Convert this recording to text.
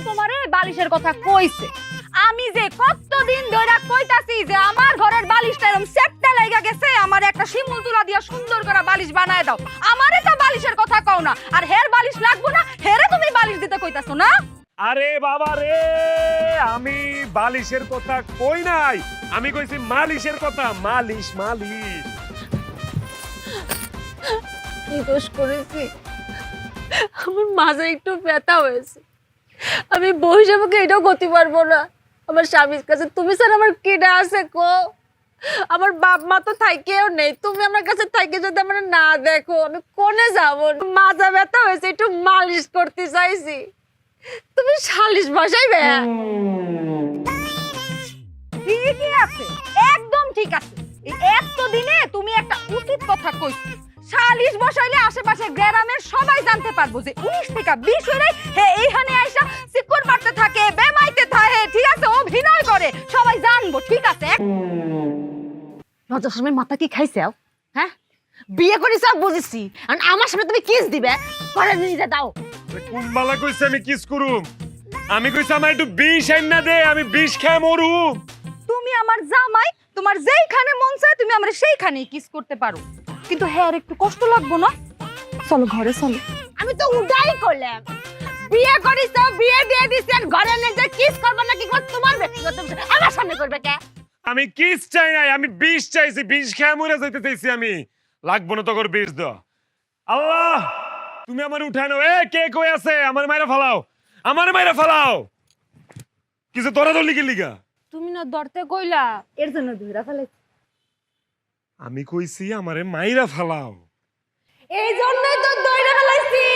তোমারে বালিশের কথা কইছে। আমি যে কতদিন ধরে কইতাছি যে আমার ঘরের বালিশটা এরকম সেটটা লাগা গেছে, আমার একটা শিমুল তুলা দিয়া সুন্দর করে বালিশ বানায় দাও। আমারে তো বালিশের কথা কও না, আর হের বালিশ লাগবো না, হেরে তুমি বালিশ দিতে কইতাছো না? আরে বাবা রে, আমি বালিশের কথা কই নাই, আমি কইছি মালিশের কথা। মালিশ মালিশ। কি দোষ করেছি? আমার মাঝে একটু ব্যথা হয়েছে, আমি বউ হিসেবে এটাও করতে পারবো না। আমার স্বামীর কাছে তুমি স্যার আমার কেডা আছে কো? আমার বাপ মা তো থাইকেও নেই, তুমি আমার কাছে থাইকে যদি আমার না দেখো আমি কোনে যাব? মাজা ব্যথা হয়েছে, একটু মালিশ করতে চাইছি, তুমি সালিশ বসাইবে? ঠিকই আছে, একদম ঠিক আছে। এই এতদিনে তুমি একটা উচিত কথা কইছো। সালিশ বসাইলে আশেপাশে গ্রামের সবাই জানতে পারবো যে 19 থেকে 20 হইলে হে এইখানে আইসা সিকুর মারতে থাকে, বেমাইতে থাকে, ঠিক আছে, অভিনয় করে, সবাই জানবো, ঠিক আছে? লজ্জার সময় মাথা কি খাইছাও? হ্যাঁ, বিয়ে করিস বুঝেছি, আর আমার সামনে তুমি কিস দিবে? পরে নিজে দাও। কোন বালা কইছে আমি কিস করুম? আমি কইছি আমার একটু বিষ আইন না দে, আমি বিষ খেয়ে মরুম। তুমি আমার জামাই, তোমার যেইখানে মন চায় তুমি আমরা সেইখানেই কিস করতে পারো, কিন্তু হ্যাঁ আর একটু কষ্ট লাগবো না? চলো ঘরে চলো। আমি তো উডাই করলাম, বিয়ে করিস, বিয়ে দিয়ে দিছেন, ঘরে নিয়ে যে কিস করবে না কি করবে তোমার ব্যক্তিগত বিষয়, আমার সামনে করবে কে? আমি কিস চাই নাই, আমি বিষ চাইছি, বিষ খেয়ে মরে যাইতে চাইছি আমি। লাগবো না তোর বিষ দাও। আল্লাহ তুমি আমার উঠানো। এ কে কই আছে? আমার মাইরা ফালাও, আমার মাইরা ফালাও। কিছু তোরা তো লিখে লিখা। তুমি না ধরতে কইলা, এর জন্য ধইরা ফেলাইছি। আমি কইছি আমারে মাইরা ফালাও। এই জন্যই তো ধইরা ফেলাইছি।